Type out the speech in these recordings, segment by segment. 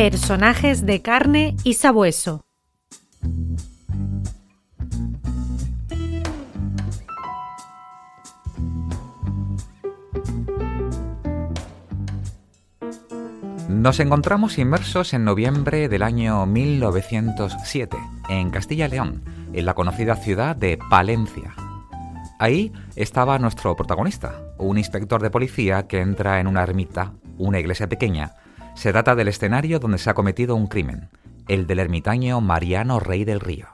Personajes de carne y sabueso. Nos encontramos inmersos en noviembre del año 1907, en Castilla y León, en la conocida ciudad de Palencia. Ahí estaba nuestro protagonista, un inspector de policía que entra en una ermita, una iglesia pequeña. Se trata del escenario donde se ha cometido un crimen, el del ermitaño Mariano Rey del Río.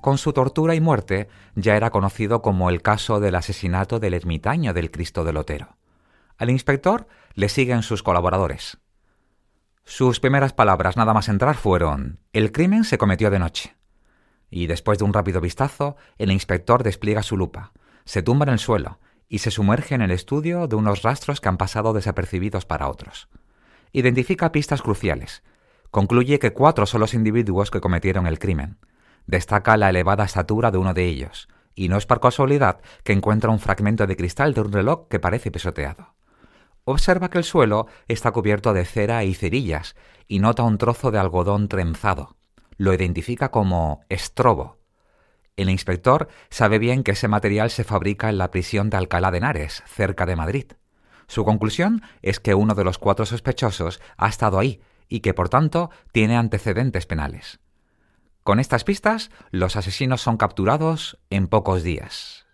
Con su tortura y muerte ya era conocido como el caso del asesinato del ermitaño del Cristo del Otero. Al inspector le siguen sus colaboradores. Sus primeras palabras nada más entrar fueron: «El crimen se cometió de noche». Y después de un rápido vistazo, el inspector despliega su lupa, se tumba en el suelo y se sumerge en el estudio de unos rastros que han pasado desapercibidos para otros. Identifica pistas cruciales. Concluye que 4 son los individuos que cometieron el crimen. Destaca la elevada estatura de uno de ellos, y no es por casualidad que encuentra un fragmento de cristal de un reloj que parece pisoteado. Observa que el suelo está cubierto de cera y cerillas y nota un trozo de algodón trenzado. Lo identifica como estrobo. El inspector sabe bien que ese material se fabrica en la prisión de Alcalá de Henares, cerca de Madrid. Su conclusión es que uno de los 4 sospechosos ha estado ahí y que, por tanto, tiene antecedentes penales. Con estas pistas, los asesinos son capturados en pocos días.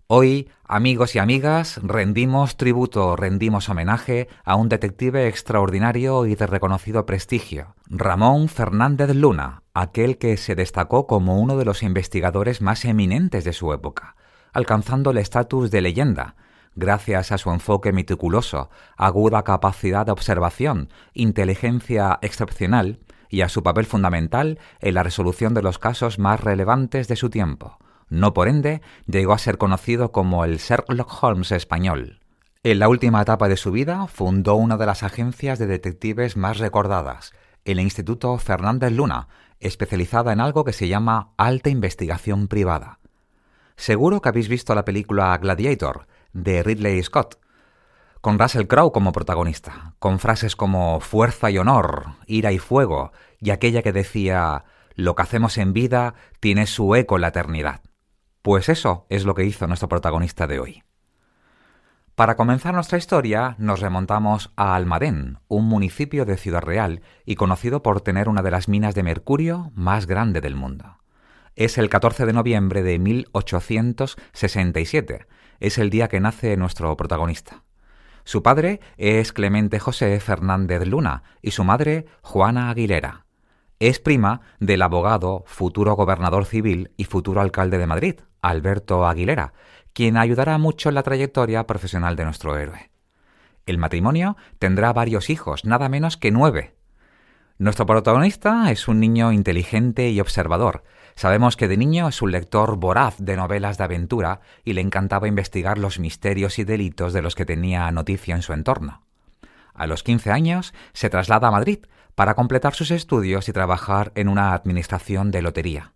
Hoy, amigos y amigas, rendimos tributo, rendimos homenaje a un detective extraordinario y de reconocido prestigio, Ramón Fernández Luna, aquel que se destacó como uno de los investigadores más eminentes de su época, alcanzando el estatus de leyenda, gracias a su enfoque meticuloso, aguda capacidad de observación, inteligencia excepcional y a su papel fundamental en la resolución de los casos más relevantes de su tiempo. No por ende, llegó a ser conocido como el Sherlock Holmes español. En la última etapa de su vida, fundó una de las agencias de detectives más recordadas, el Instituto Fernández Luna, especializada en algo que se llama alta investigación privada. Seguro que habéis visto la película Gladiator, de Ridley Scott, con Russell Crowe como protagonista, con frases como fuerza y honor, ira y fuego, y aquella que decía: «Lo que hacemos en vida tiene su eco en la eternidad». Pues eso es lo que hizo nuestro protagonista de hoy. Para comenzar nuestra historia, nos remontamos a Almadén, un municipio de Ciudad Real y conocido por tener una de las minas de mercurio más grande del mundo. Es el 14 de noviembre de 1867. Es el día que nace nuestro protagonista. Su padre es Clemente José Fernández Luna y su madre Juana Aguilera. Es prima del abogado, futuro gobernador civil y futuro alcalde de Madrid, Alberto Aguilera, quien ayudará mucho en la trayectoria profesional de nuestro héroe. El matrimonio tendrá varios hijos, nada menos que 9. Nuestro protagonista es un niño inteligente y observador. Sabemos que de niño es un lector voraz de novelas de aventura y le encantaba investigar los misterios y delitos de los que tenía noticia en su entorno. A los 15 años se traslada a Madrid para completar sus estudios y trabajar en una administración de lotería.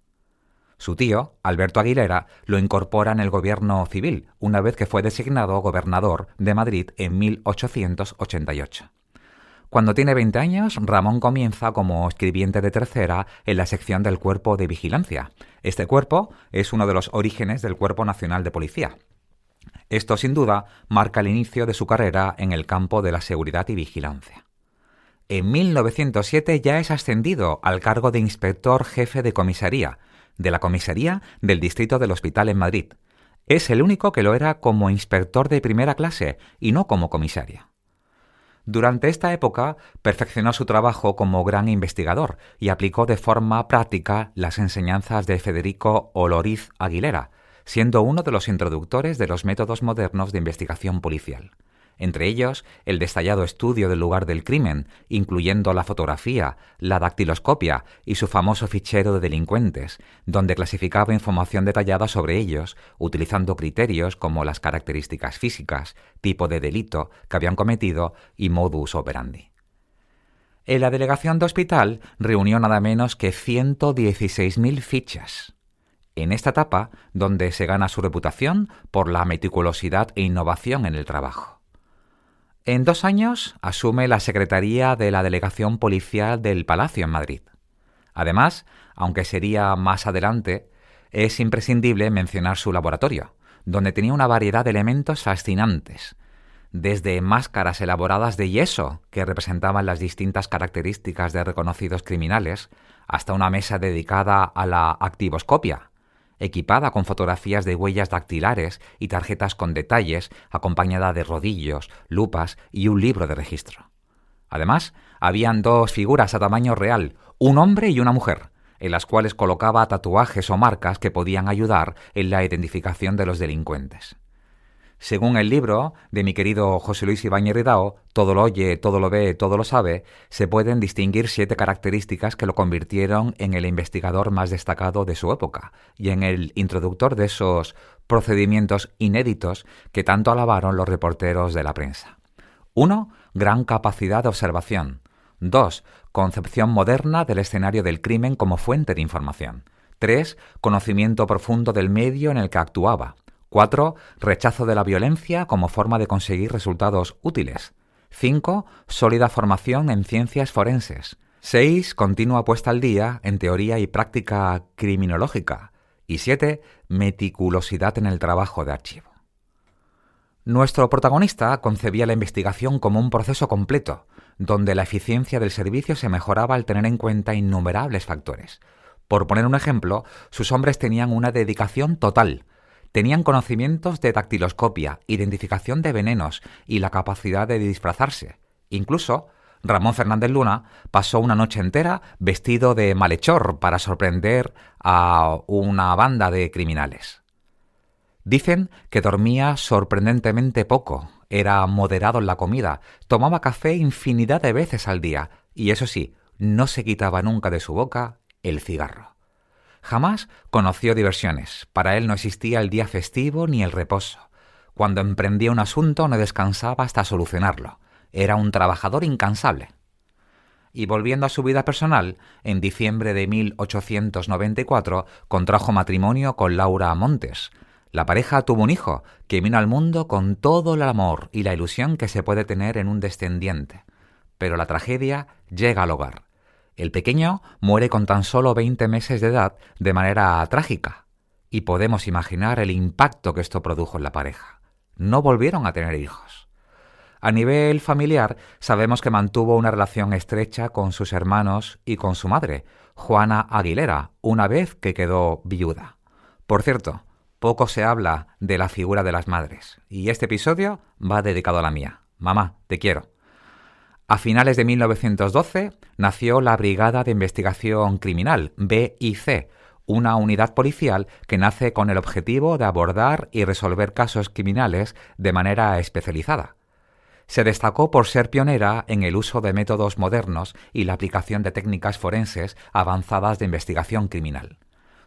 Su tío, Alberto Aguilera, lo incorpora en el gobierno civil, una vez que fue designado gobernador de Madrid en 1888. Cuando tiene 20 años, Ramón comienza como escribiente de tercera en la sección del Cuerpo de Vigilancia. Este cuerpo es uno de los orígenes del Cuerpo Nacional de Policía. Esto, sin duda, marca el inicio de su carrera en el campo de la seguridad y vigilancia. En 1907 ya es ascendido al cargo de inspector jefe de comisaría, de la comisaría del Distrito del Hospital en Madrid. Es el único que lo era como inspector de primera clase y no como comisaria. Durante esta época perfeccionó su trabajo como gran investigador y aplicó de forma práctica las enseñanzas de Federico Oloriz Aguilera, siendo uno de los introductores de los métodos modernos de investigación policial. Entre ellos, el detallado estudio del lugar del crimen, incluyendo la fotografía, la dactiloscopia y su famoso fichero de delincuentes, donde clasificaba información detallada sobre ellos, utilizando criterios como las características físicas, tipo de delito que habían cometido y modus operandi. En la delegación de hospital reunió nada menos que 116.000 fichas. En esta etapa, donde se gana su reputación por la meticulosidad e innovación en el trabajo. En 2 años asume la secretaría de la Delegación Policial del Palacio en Madrid. Además, aunque sería más adelante, es imprescindible mencionar su laboratorio, donde tenía una variedad de elementos fascinantes, desde máscaras elaboradas de yeso que representaban las distintas características de reconocidos criminales, hasta una mesa dedicada a la activoscopia, equipada con fotografías de huellas dactilares y tarjetas con detalles, acompañada de rodillos, lupas y un libro de registro. Además, habían 2 figuras a tamaño real, un hombre y una mujer, en las cuales colocaba tatuajes o marcas que podían ayudar en la identificación de los delincuentes. Según el libro de mi querido José Luis Ibáñez Ridao, Todo lo oye, todo lo ve, todo lo sabe, se pueden distinguir 7 características que lo convirtieron en el investigador más destacado de su época y en el introductor de esos procedimientos inéditos que tanto alabaron los reporteros de la prensa. 1. Gran capacidad de observación. 2. Concepción moderna del escenario del crimen como fuente de información. 3. Conocimiento profundo del medio en el que actuaba. 4. Rechazo de la violencia como forma de conseguir resultados útiles. 5. Sólida formación en ciencias forenses. 6. Continua puesta al día en teoría y práctica criminológica. Y 7. Meticulosidad en el trabajo de archivo. Nuestro protagonista concebía la investigación como un proceso completo, donde la eficiencia del servicio se mejoraba al tener en cuenta innumerables factores. Por poner un ejemplo, sus hombres tenían una dedicación total. Tenían conocimientos de dactiloscopia, identificación de venenos y la capacidad de disfrazarse. Incluso, Ramón Fernández Luna pasó una noche entera vestido de malhechor para sorprender a una banda de criminales. Dicen que dormía sorprendentemente poco, era moderado en la comida, tomaba café infinidad de veces al día y, eso sí, no se quitaba nunca de su boca el cigarro. Jamás conoció diversiones. Para él no existía el día festivo ni el reposo. Cuando emprendía un asunto no descansaba hasta solucionarlo. Era un trabajador incansable. Y volviendo a su vida personal, en diciembre de 1894 contrajo matrimonio con Laura Montes. La pareja tuvo un hijo que vino al mundo con todo el amor y la ilusión que se puede tener en un descendiente. Pero la tragedia llega al hogar. El pequeño muere con tan solo 20 meses de edad de manera trágica, y podemos imaginar el impacto que esto produjo en la pareja. No volvieron a tener hijos. A nivel familiar, sabemos que mantuvo una relación estrecha con sus hermanos y con su madre, Juana Aguilera, una vez que quedó viuda. Por cierto, poco se habla de la figura de las madres, y este episodio va dedicado a la mía. Mamá, te quiero. A finales de 1912 nació la Brigada de Investigación Criminal, BIC, una unidad policial que nace con el objetivo de abordar y resolver casos criminales de manera especializada. Se destacó por ser pionera en el uso de métodos modernos y la aplicación de técnicas forenses avanzadas de investigación criminal.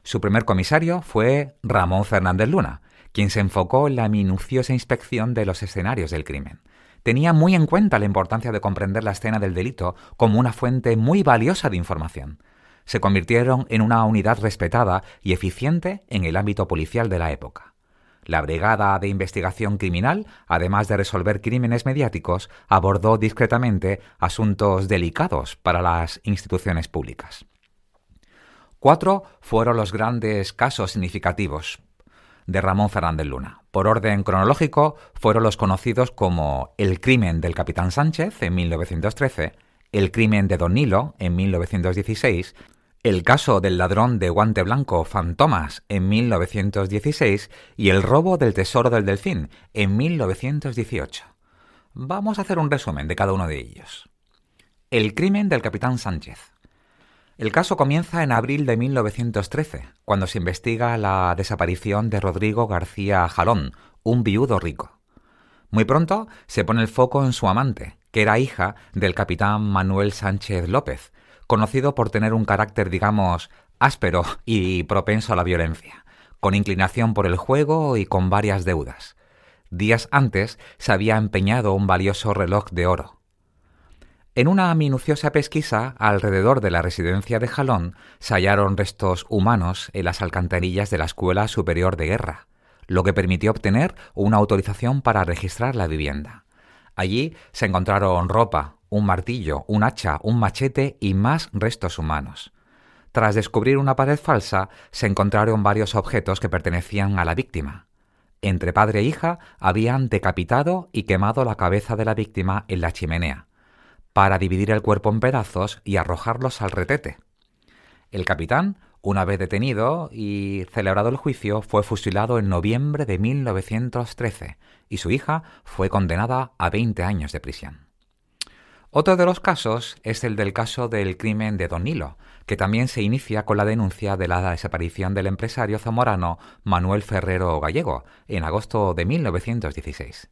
Su primer comisario fue Ramón Fernández Luna, quien se enfocó en la minuciosa inspección de los escenarios del crimen. Tenía muy en cuenta la importancia de comprender la escena del delito como una fuente muy valiosa de información. Se convirtieron en una unidad respetada y eficiente en el ámbito policial de la época. La Brigada de Investigación Criminal, además de resolver crímenes mediáticos, abordó discretamente asuntos delicados para las instituciones públicas. 4 fueron los grandes casos significativos de Ramón Fernández Luna. Por orden cronológico, fueron los conocidos como el crimen del capitán Sánchez en 1913, el crimen de Don Nilo en 1916, el caso del ladrón de guante blanco Fantomas en 1916 y el robo del tesoro del Delfín en 1918. Vamos a hacer un resumen de cada uno de ellos. El crimen del capitán Sánchez. El caso comienza en abril de 1913, cuando se investiga la desaparición de Rodrigo García Jalón, un viudo rico. Muy pronto se pone el foco en su amante, que era hija del capitán Manuel Sánchez López, conocido por tener un carácter, digamos, áspero y propenso a la violencia, con inclinación por el juego y con varias deudas. Días antes se había empeñado un valioso reloj de oro. En una minuciosa pesquisa alrededor de la residencia de Jalón se hallaron restos humanos en las alcantarillas de la Escuela Superior de Guerra, lo que permitió obtener una autorización para registrar la vivienda. Allí se encontraron ropa, un martillo, un hacha, un machete y más restos humanos. Tras descubrir una pared falsa, se encontraron varios objetos que pertenecían a la víctima. Entre padre e hija habían decapitado y quemado la cabeza de la víctima en la chimenea, para dividir el cuerpo en pedazos y arrojarlos al retrete. El capitán, una vez detenido y celebrado el juicio, fue fusilado en noviembre de 1913 y su hija fue condenada a 20 años de prisión. Otro de los casos es el del caso del crimen de Don Nilo, que también se inicia con la denuncia de la desaparición del empresario zamorano Manuel Ferrero Gallego en agosto de 1916.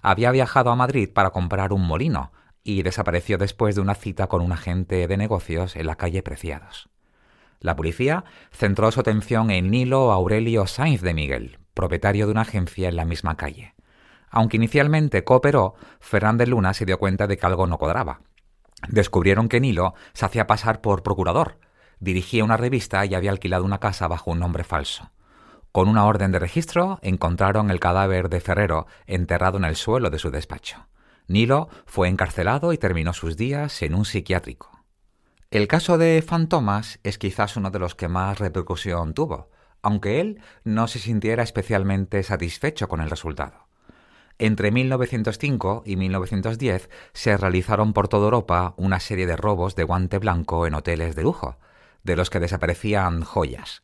Había viajado a Madrid para comprar un molino y desapareció después de una cita con un agente de negocios en la calle Preciados. La policía centró su atención en Nilo Aurelio Sainz de Miguel, propietario de una agencia en la misma calle. Aunque inicialmente cooperó, Fernández Luna se dio cuenta de que algo no cuadraba. Descubrieron que Nilo se hacía pasar por procurador, dirigía una revista y había alquilado una casa bajo un nombre falso. Con una orden de registro, encontraron el cadáver de Ferrero enterrado en el suelo de su despacho. Nilo fue encarcelado y terminó sus días en un psiquiátrico. El caso de Fantomas es quizás uno de los que más repercusión tuvo, aunque él no se sintiera especialmente satisfecho con el resultado. Entre 1905 y 1910 se realizaron por toda Europa una serie de robos de guante blanco en hoteles de lujo, de los que desaparecían joyas.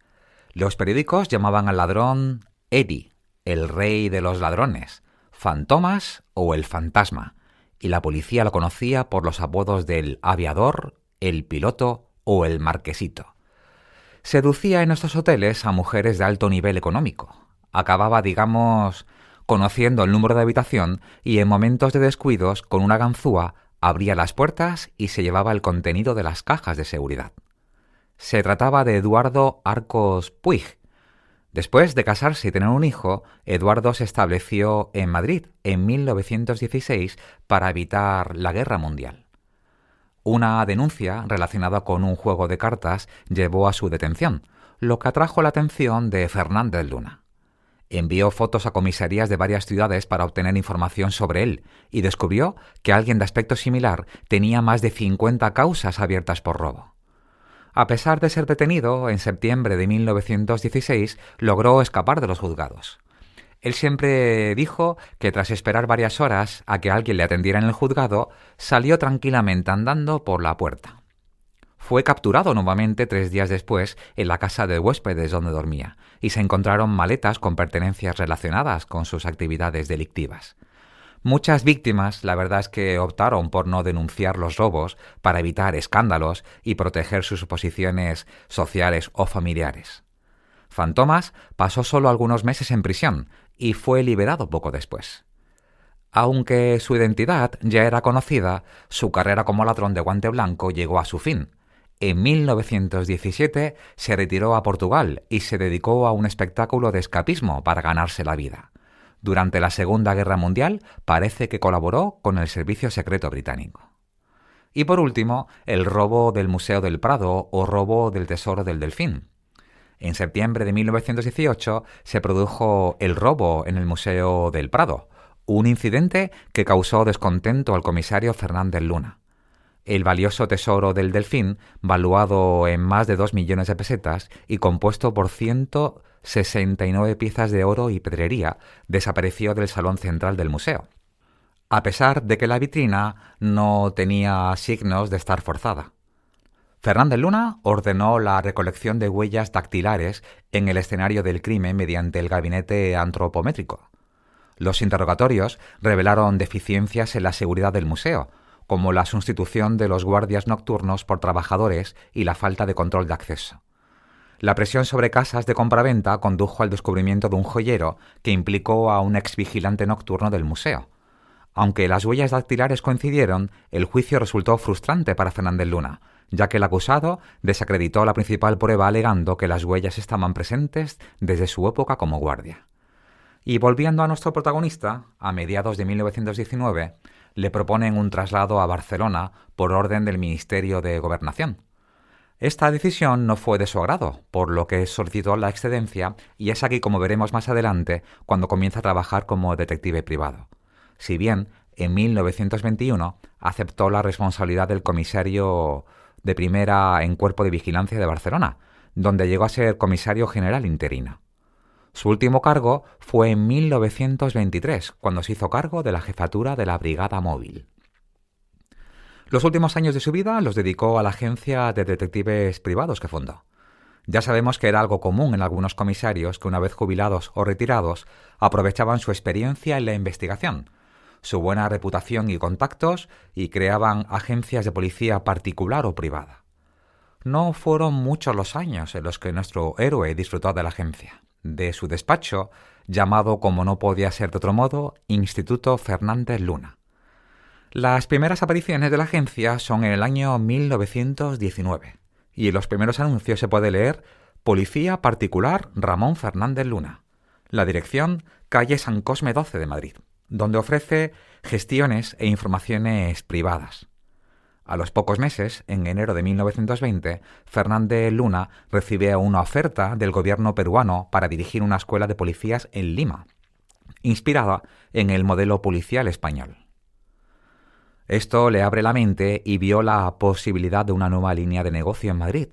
Los periódicos llamaban al ladrón Eddie, el rey de los ladrones, Fantomas o el fantasma, y la policía lo conocía por los apodos del aviador, el piloto o el marquesito. Seducía en estos hoteles a mujeres de alto nivel económico. Acababa, conociendo el número de habitación y en momentos de descuidos, con una ganzúa, abría las puertas y se llevaba el contenido de las cajas de seguridad. Se trataba de Eduardo Arcos Puig. Después de casarse y tener un hijo, Eduardo se estableció en Madrid en 1916 para evitar la guerra mundial. Una denuncia relacionada con un juego de cartas llevó a su detención, lo que atrajo la atención de Fernández Luna. Envió fotos a comisarías de varias ciudades para obtener información sobre él y descubrió que alguien de aspecto similar tenía más de 50 causas abiertas por robo. A pesar de ser detenido, en septiembre de 1916 logró escapar de los juzgados. Él siempre dijo que tras esperar varias horas a que alguien le atendiera en el juzgado, salió tranquilamente andando por la puerta. Fue capturado nuevamente 3 días después en la casa de huéspedes donde dormía y se encontraron maletas con pertenencias relacionadas con sus actividades delictivas. Muchas víctimas, la verdad es que optaron por no denunciar los robos para evitar escándalos y proteger sus posiciones sociales o familiares. Fantomas pasó solo algunos meses en prisión y fue liberado poco después. Aunque su identidad ya era conocida, su carrera como ladrón de guante blanco llegó a su fin. En 1917 se retiró a Portugal y se dedicó a un espectáculo de escapismo para ganarse la vida. Durante la Segunda Guerra Mundial parece que colaboró con el Servicio Secreto Británico. Y por último, el robo del Museo del Prado o robo del Tesoro del Delfín. En septiembre de 1918 se produjo el robo en el Museo del Prado, un incidente que causó descontento al comisario Fernández Luna. El valioso tesoro del Delfín, valuado en más de 2 millones de pesetas y compuesto por 169 piezas de oro y pedrería, desapareció del salón central del museo, a pesar de que la vitrina no tenía signos de estar forzada. Fernández Luna ordenó la recolección de huellas dactilares en el escenario del crimen mediante el gabinete antropométrico. Los interrogatorios revelaron deficiencias en la seguridad del museo, como la sustitución de los guardias nocturnos por trabajadores y la falta de control de acceso. La presión sobre casas de compraventa condujo al descubrimiento de un joyero que implicó a un exvigilante nocturno del museo. Aunque las huellas dactilares coincidieron, el juicio resultó frustrante para Fernández Luna, ya que el acusado desacreditó la principal prueba alegando que las huellas estaban presentes desde su época como guardia. Y volviendo a nuestro protagonista, a mediados de 1919, le proponen un traslado a Barcelona por orden del Ministerio de Gobernación. Esta decisión no fue de su agrado, por lo que solicitó la excedencia y es aquí, como veremos más adelante, cuando comienza a trabajar como detective privado. Si bien en 1921 aceptó la responsabilidad del comisario de primera en Cuerpo de Vigilancia de Barcelona, donde llegó a ser comisario general interino. Su último cargo fue en 1923, cuando se hizo cargo de la jefatura de la Brigada Móvil. Los últimos años de su vida los dedicó a la agencia de detectives privados que fundó. Ya sabemos que era algo común en algunos comisarios que, una vez jubilados o retirados, aprovechaban su experiencia en la investigación, su buena reputación y contactos, y creaban agencias de policía particular o privada. No fueron muchos los años en los que nuestro héroe disfrutó de la agencia, de su despacho, llamado, como no podía ser de otro modo, Instituto Fernández Luna. Las primeras apariciones de la agencia son en el año 1919, y en los primeros anuncios se puede leer Policía Particular Ramón Fernández Luna. La dirección, calle San Cosme 12 de Madrid, donde ofrece gestiones e informaciones privadas. A los pocos meses, en enero de 1920, Fernández Luna recibe una oferta del gobierno peruano para dirigir una escuela de policías en Lima, inspirada en el modelo policial español. Esto le abre la mente y vio la posibilidad de una nueva línea de negocio en Madrid.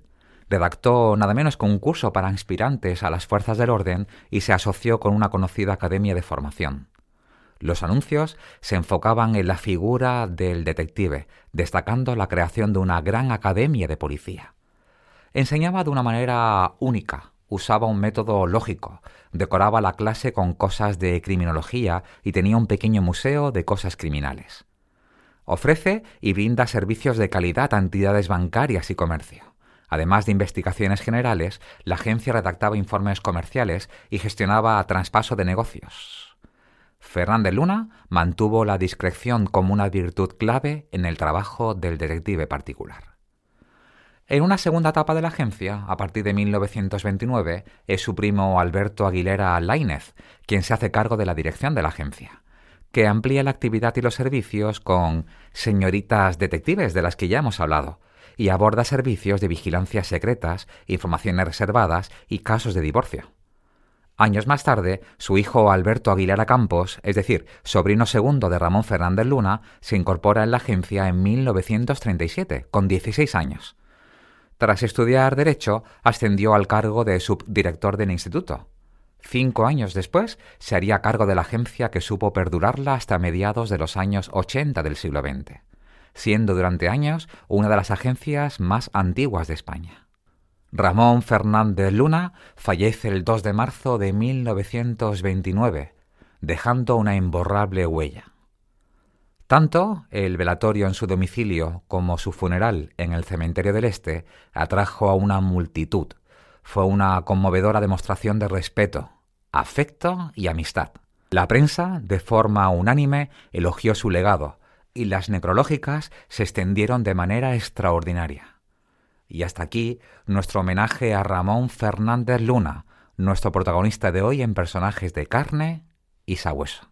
Redactó nada menos que un curso para aspirantes a las fuerzas del orden y se asoció con una conocida academia de formación. Los anuncios se enfocaban en la figura del detective, destacando la creación de una gran academia de policía. Enseñaba de una manera única, usaba un método lógico, decoraba la clase con cosas de criminología y tenía un pequeño museo de cosas criminales. Ofrece y brinda servicios de calidad a entidades bancarias y comercio. Además de investigaciones generales, la agencia redactaba informes comerciales y gestionaba traspaso de negocios. Fernández Luna mantuvo la discreción como una virtud clave en el trabajo del detective particular. En una segunda etapa de la agencia, a partir de 1929, es su primo Alberto Aguilera Laínez quien se hace cargo de la dirección de la agencia, que amplía la actividad y los servicios con señoritas detectives de las que ya hemos hablado, y aborda servicios de vigilancia secretas, informaciones reservadas y casos de divorcio. Años más tarde, su hijo Alberto Aguilera Campos, es decir, sobrino segundo de Ramón Fernández Luna, se incorpora en la agencia en 1937, con 16 años. Tras estudiar Derecho, ascendió al cargo de subdirector del instituto. 5 años después, se haría cargo de la agencia que supo perdurarla hasta mediados de los años 80 del siglo XX, siendo durante años una de las agencias más antiguas de España. Ramón Fernández Luna fallece el 2 de marzo de 1929, dejando una imborrable huella. Tanto el velatorio en su domicilio como su funeral en el cementerio del Este atrajo a una multitud. Fue una conmovedora demostración de respeto, afecto y amistad. La prensa, de forma unánime, elogió su legado, y las necrológicas se extendieron de manera extraordinaria. Y hasta aquí nuestro homenaje a Ramón Fernández Luna, nuestro protagonista de hoy en Personajes de Carne y Sabueso.